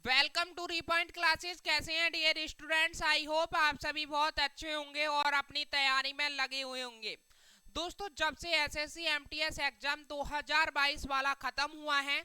Welcome to रीपॉइंट classes. कैसे हैं dear students? I hope आप सभी बहुत अच्छे होंगे और अपनी तैयारी में लगे हुए होंगे। दोस्तों, जब से एसएससी एमटीएस एग्जाम 2022 वाला खत्म हुआ है,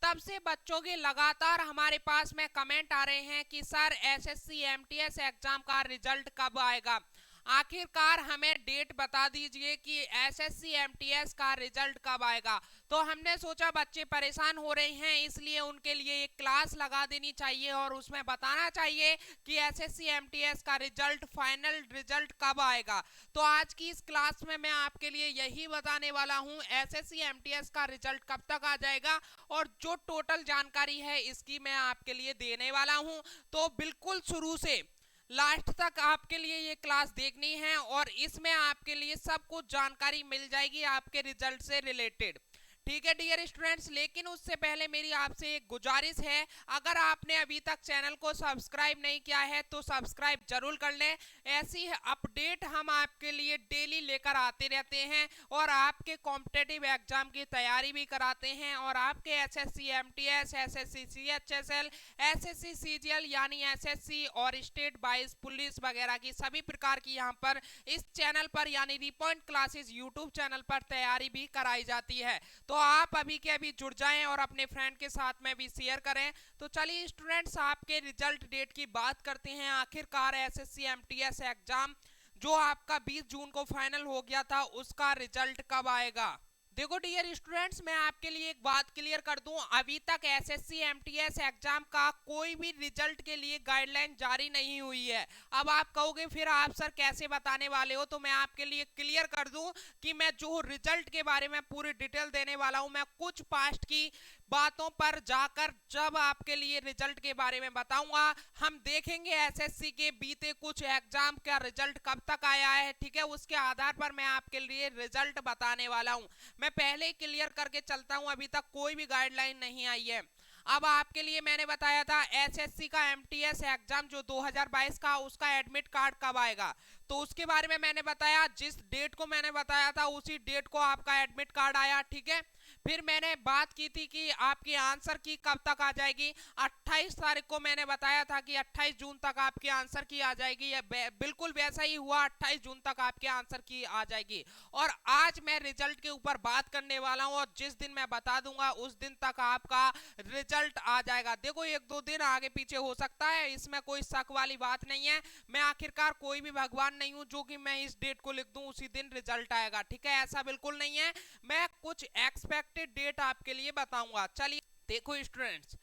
तब से बच्चों के लगातार हमारे पास में कमेंट आ रहे हैं कि सर एसएससी एमटीएस एग्जाम का रिजल्ट कब आएगा। आखिरकार हमें डेट बता दीजिए कि एसएससी एमटीएस का रिजल्ट कब आएगा। तो हमने सोचा बच्चे परेशान हो रहे हैं, इसलिए उनके लिए एक क्लास लगा देनी चाहिए और उसमें बताना चाहिए कि एसएससी एमटीएस का रिजल्ट, फाइनल रिजल्ट कब आएगा। तो आज की इस क्लास में मैं आपके लिए यही बताने वाला हूं, एसएससी एमटीएस का रिजल्ट कब तक आ जाएगा और जो टोटल जानकारी है इसकी मैं आपके लिए देने वाला हूं। तो बिल्कुल शुरू से लास्ट तक आपके लिए ये क्लास देखनी है और इसमें आपके लिए सब कुछ जानकारी मिल जाएगी आपके रिजल्ट से रिलेटेड। ठीक है डियर स्टूडेंट्स, लेकिन उससे पहले मेरी आपसे एक गुजारिश है, अगर आपने अभी तक चैनल को सब्सक्राइब नहीं किया है तो सब्सक्राइब जरूर कर लें। ऐसी अपडेट हम आपके लिए डेली लेकर आते रहते हैं और आपके कॉम्पिटेटिव एग्जाम की तैयारी भी कराते हैं और आपके SSC MTS, SSC CHSL, SSC CGL यानी एसएससी और स्टेट वाइज पुलिस वगैरह की सभी प्रकार की यहाँ पर इस चैनल पर यानी रीपॉइंट क्लासेस यूट्यूब चैनल पर तैयारी भी कराई जाती है। तो आप अभी के अभी जुड़ जाएं और अपने फ्रेंड के साथ में भी शेयर करें। तो चलिए स्टूडेंट्स, आपके रिजल्ट डेट की बात करते हैं। आखिरकार एसएससी एमटीएस एग्जाम जो आपका 20 जून को फाइनल हो गया था, उसका रिजल्ट कब आएगा? देखो डियर स्टूडेंट्स, मैं आपके लिए एक बात क्लियर कर दूं, अभी तक एसएससी एमटीएस एग्जाम का कोई भी रिजल्ट के लिए गाइडलाइन जारी नहीं हुई है। अब आप कहोगे फिर आप सर कैसे बताने वाले हो, तो मैं आपके लिए क्लियर कर दूं कि मैं जो रिजल्ट के बारे में पूरी डिटेल देने वाला हूं, मैं कुछ पास्ट की बातों पर जाकर जब आपके लिए रिजल्ट के बारे में बताऊंगा, हम देखेंगे एसएससी के बीते कुछ एग्जाम का रिजल्ट कब तक आया है। ठीक है, उसके आधार पर मैं आपके लिए रिजल्ट बताने वाला हूं। मैं पहले ही क्लियर करके चलता हूं, अभी तक कोई भी गाइडलाइन नहीं आई है। अब आपके लिए मैंने बताया था एसएससी का एमटीएस एग्जाम जो 2022 का, उसका एडमिट कार्ड कब आएगा, तो उसके बारे में मैंने बताया। जिस डेट को मैंने बताया था उसी डेट को आपका एडमिट कार्ड आया। ठीक है, फिर मैंने बात की थी कि आपकी आंसर की कब तक आ जाएगी। 28 तारीख को मैंने बताया था कि 28 जून तक आपकी आंसर की आ जाएगी। बिल्कुल वैसा ही हुआ, 28 जून तक आपके आंसर की आ जाएगी। और आज मैं रिजल्ट के ऊपर बात करने वाला हूं और जिस दिन मैं बता दूंगा उस दिन तक आपका रिजल्ट आ जाएगा। देखो, एक दो दिन आगे पीछे हो सकता है, इसमें कोई शक वाली बात नहीं है। मैं आखिरकार कोई भी भगवान नहीं हूं जो कि मैं इस डेट को लिख दूं उसी दिन रिजल्ट आएगा। ठीक है, ऐसा बिल्कुल नहीं है। मैं कुछ एक्सपेक्टेड डेट आपके लिए बताऊंगा। चलिए देखो स्टूडेंट्स,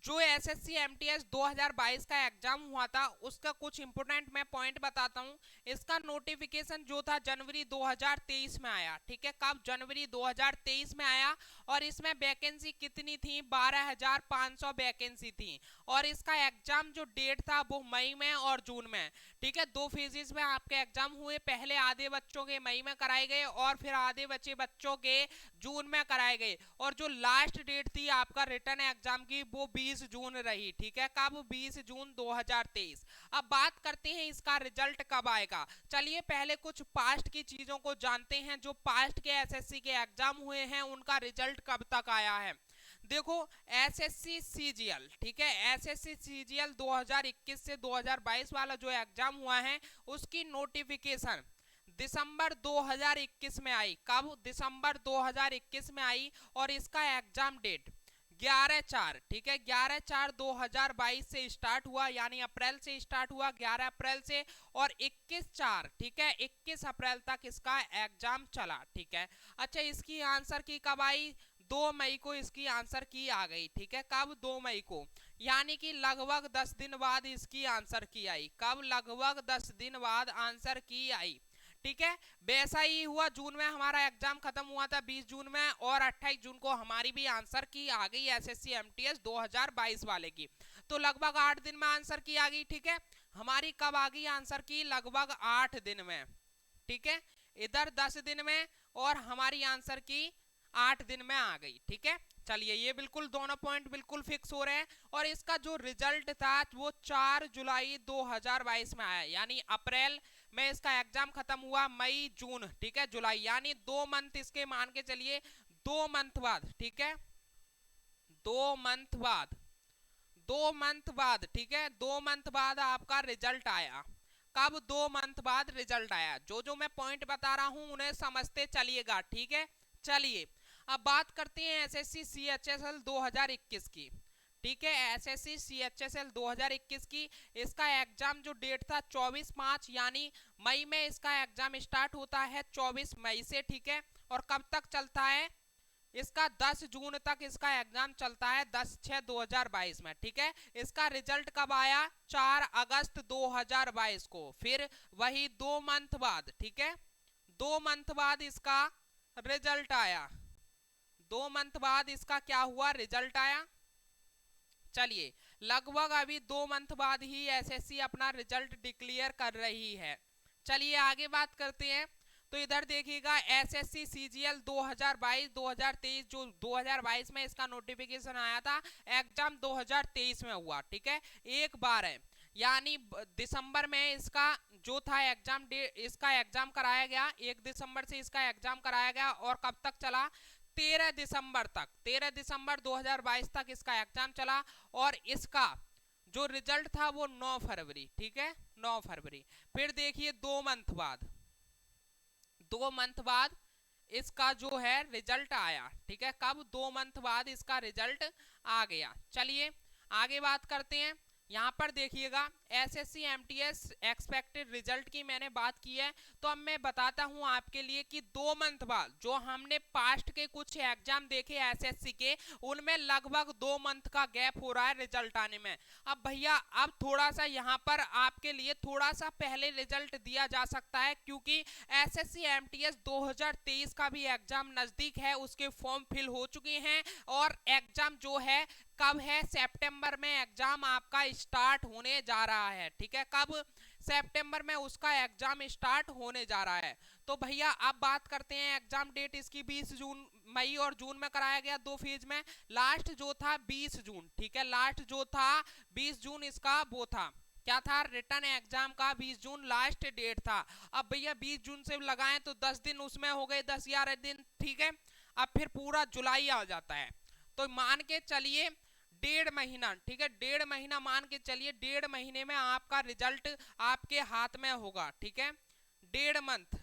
जो एसएससी एमटीएस 2022 का एग्जाम हुआ था उसका कुछ इंपोर्टेंट मैं पॉइंट बताता हूं। इसका नोटिफिकेशन जो था जनवरी 2023 में आया। ठीक है, कब? जनवरी 2023 में आया। और इसमें वैकेंसी कितनी थी? 12,500 वैकेंसी थी। और इसका एग्जाम जो डेट था वो मई में और जून में। ठीक है, दो फेजेस में आपके एग्जाम हुए। पहले आधे बच्चों के मई में कराए गए और फिर आधे बचे बच्चों के जून में कराए गए। और जो लास्ट डेट थी आपका रिटर्न एग्जाम की वो 20 जून रही। ठीक है, कब? 20 जून 2023। अब बात करते हैं इसका रिजल्ट कब आएगा। चलिए पहले कुछ पास्ट की चीजों को जानते हैं। जो पास्ट के एसएससी के एग्जाम हुए हैं उनका रिजल्ट कब तक आया है। देखो, एसएससी सीजीएल, ठीक है, एसएससी सीजीएल 2021 से 2022 वाला जो एग्जाम हुआ है उसकी नोटिफिकेशन दिसंबर 2021 में आई। कब? दिसंबर 2021 में आई। और इसका एग्जाम डेट 11/4, ठीक है, 11/4/2022 से स्टार्ट हुआ, यानी अप्रैल से स्टार्ट हुआ, 11 अप्रैल से। और 21/4, ठीक है, 21 अप्रैल तक इसका एग्जाम चला। ठीक है, अच्छा, इसकी आंसर की कब आई? 2 मई को इसकी आंसर की आ गई। ठीक है, कब? 2 मई को, यानी कि लगभग 10 दिन बाद इसकी आंसर की आई। कब? लगभग 10 दिन बाद आंसर की आई। ठीक है, वैसा ही हुआ, जून में हमारा एग्जाम खत्म हुआ था 20 जून में और 28 जून को हमारी भी आंसर की आ गई एसएससी एमटीएस 2022 वाले की। तो लगभग 8 दिन में आंसर की आ गई। ठीक है, हमारी कब आ गई आंसर की? लगभग 8 दिन में। ठीक है, इधर 10 दिन में और हमारी आंसर की 8 दिन में आ गई। ठीक है, चलिए ये बिल्कुल दोनों पॉइंट बिल्कुल फिक्स हो रहे हैं। और इसका जो रिजल्ट था वो 4 जुलाई 2022 में आया, यानी अप्रैल में इसका एग्जाम खत्म हुआ, मई जून, ठीक है, जुलाई, यानी 2 मंथ इसके मान के चलिए, 2 मंथ बाद। ठीक है, 2 मंथ बाद, 2 मंथ बाद, ठीक है, 2 मंथ बाद आपका रिजल्ट आया। कब? 2 मंथ बाद रिजल्ट आया। जो जो मैं पॉइंट बता रहा हूं उन्हें समझते चलिएगा, ठीक है। चलिए अब बात करते हैं एसएससी सीएचएसएल 2021 की, ठीक है। एसएससी सीएचएसएल 2021 की इसका एग्जाम जो डेट था 24/5 यानी मई में इसका एग्जाम स्टार्ट होता है 24 मई से, ठीक है। और कब तक चलता है इसका? 10 जून तक इसका एग्जाम चलता है, 10/6/2022 में, ठीक है। इसका रिजल्ट कब आया? 4 अगस्त 2022 को। फिर वही 2 मंथ बाद, ठीक है, 2 मंथ बाद इसका रिजल्ट आया। 2 मंथ बाद इसका क्या हुआ? रिजल्ट आया। चलिए लगभग अभी 2 मंथ बाद ही एसएससी अपना रिजल्ट डिक्लेयर कर रही है। चलिए आगे बात करते हैं। तो इधर देखिएगा एसएससी सीजीएल 2022-2023 जो 2022 में इसका नोटिफिकेशन आया था, एग्जाम 2023 में हुआ, ठीक है। एक बार है यानी दिसंबर में इसका जो था एग्जाम डेट, इसका एग्जाम कराया गया 1 दिसंबर से इसका एग्जाम कराया गया। और कब तक चला? 13 दिसंबर तक, 13 दिसंबर 2022 तक इसका एग्जाम चला। और इसका जो रिजल्ट था वो 9 फरवरी, ठीक है, 9 फरवरी। फिर देखिए 2 मंथ बाद, 2 मंथ बाद इसका जो है रिजल्ट आया, ठीक है। कब? 2 मंथ बाद इसका रिजल्ट आ गया। चलिए आगे बात करते हैं। यहाँ पर देखिएगा एसएससी एमटीएस एक्सपेक्टेड रिजल्ट की मैंने बात की है। तो अब मैं बताता हूँ आपके लिए कि 2 मंथ बाद जो हमने पास्ट के कुछ एग्जाम देखे एसएससी के, उनमें लगभग 2 मंथ का गैप हो रहा है रिजल्ट आने में। अब भैया अब थोड़ा सा यहाँ पर आपके लिए थोड़ा सा पहले रिजल्ट दिया जा सकता है, क्योंकि एसएससी एमटीएस 2023 का भी एग्जाम नजदीक है, उसके फॉर्म फिल हो चुके हैं। और एग्जाम जो है कब है? सितंबर में एग्जाम आपका स्टार्ट होने जा रहा है, ठीक है। कब? सितंबर में उसका एग्जाम स्टार्ट होने जा रहा है। तो भैया अब बात करते हैं एग्जाम डेट इसकी 20 जून, मई और जून में कराया गया 2 फेज में। लास्ट जो था 20 जून, ठीक है, लास्ट जो था 20 जून इसका वो था, क्या था? रिटर्न एग्जाम का 20 जून लास्ट डेट था। अब भैया 20 जून से लगाएं तो 10 दिन उसमें हो गए, 10-11 दिन, ठीक है। अब फिर पूरा जुलाई आ जाता है। तो मान के चलिए 1.5 महीना, ठीक है, 1.5 महीना मान के चलिए, 1.5 महीने में आपका रिजल्ट आपके हाथ में होगा, ठीक है। 1.5 मंथ,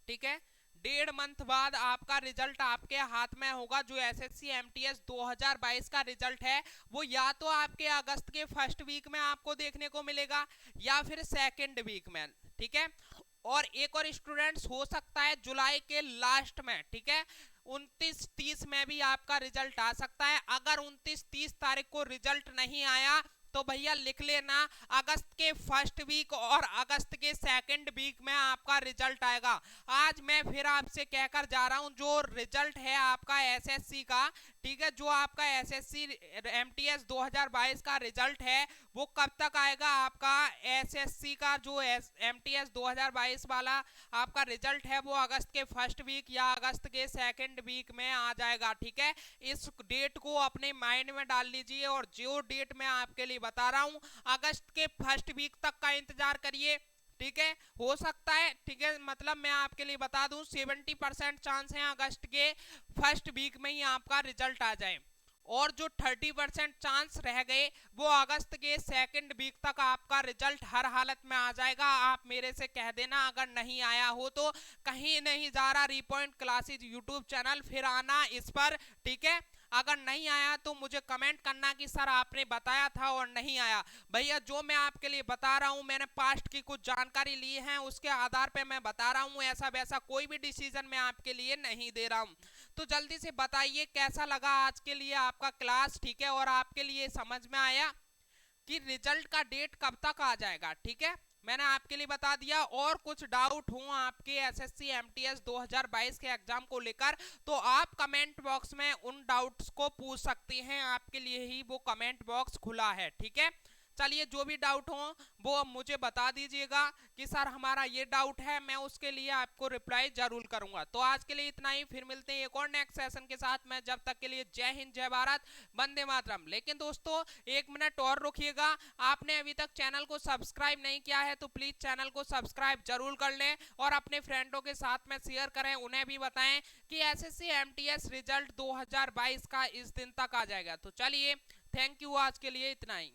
ठीक है, 1.5 मंथ बाद आपका रिजल्ट आपके हाथ में होगा। जो एसएससी एमटीएस 2022 का रिजल्ट है वो या तो आपके अगस्त के फर्स्ट वीक में आपको देखने को मिलेगा या फिर सेकेंड वीक में, ठीक है। और एक और स्टूडेंट्स हो सकता है जुलाई के लास्ट में, ठीक है, 29-30 में भी आपका रिजल्ट आ सकता है। अगर 29-30 तारीख को रिजल्ट नहीं आया तो भैया लिख लेना अगस्त के फर्स्ट वीक और अगस्त के सेकंड वीक में आपका रिजल्ट आएगा। आज मैं फिर आपसे कहकर जा रहा हूं जो रिजल्ट है आपका एसएससी का, ठीक है, जो आपका एसएससी एमटीएस 2022 का रिजल्ट है वो कब तक आएगा? आपका एसएससी का जो एमटीएस 2022 वाला आपका रिजल्ट है वो अगस्त के फर्स्ट वीक या अगस्त के सेकंड वीक में आ जाएगा, ठीक है। इस डेट को अपने माइंड में डाल लीजिए। और जो डेट मैं आपके लिए बता रहा हूं अगस्त के फर्स्ट वीक तक का इंतजार करिए, ठीक है। हो सकता है, ठीक है, मतलब मैं आपके लिए बता दूं 70% चांस है अगस्त के फर्स्ट वीक में ही आपका रिजल्ट आ जाए। और जो 30% चांस रह गए वो अगस्त के सेकंड वीक तक आपका रिजल्ट हर हालत में आ जाएगा। आप मेरे से कह देना अगर नहीं आया हो तो, कहीं नहीं जा रहा रिपॉइंट क्लासेज यूट्यूब चैनल, फिर आना इस पर, ठीक है। अगर नहीं आया तो मुझे कमेंट करना कि सर आपने बताया था और नहीं आया। भैया जो मैं आपके लिए बता रहा हूं मैंने पास्ट की कुछ जानकारी ली है, उसके आधार पे मैं बता रहा हूं, ऐसा वैसा कोई भी डिसीजन मैं आपके लिए नहीं दे रहा हूं। तो जल्दी से बताइए कैसा लगा आज के लिए आपका क्लास, ठीक है, और आपके लिए समझ में आया कि रिजल्ट का डेट कब तक आ जाएगा, ठीक है। मैंने आपके लिए बता दिया। और कुछ डाउट हो आपके एसएससी एमटीएस 2022 के एग्जाम को लेकर तो आप कमेंट बॉक्स में उन डाउट्स को पूछ सकते हैं, आपके लिए ही वो कमेंट बॉक्स खुला है, ठीक है। चलिए जो भी डाउट हो वो मुझे बता दीजिएगा कि सर हमारा ये डाउट है, मैं उसके लिए आपको रिप्लाई जरूर करूंगा। तो आज के लिए इतना ही, फिर मिलते हैं एक और नेक्स्ट सेशन के साथ में। जब तक के लिए जय हिंद, जय भारत, वंदे मातरम। लेकिन दोस्तों 1 मिनट और रुकिएगा, आपने अभी तक चैनल को सब्सक्राइब नहीं किया है तो प्लीज चैनल को सब्सक्राइब जरूर कर लें और अपने फ्रेंडों के साथ में शेयर करें, उन्हें भी बताएं कि एसएससी एमटीएस रिजल्ट 2022 का इस दिन तक आ जाएगा। तो चलिए थैंक यू, आज के लिए इतना ही।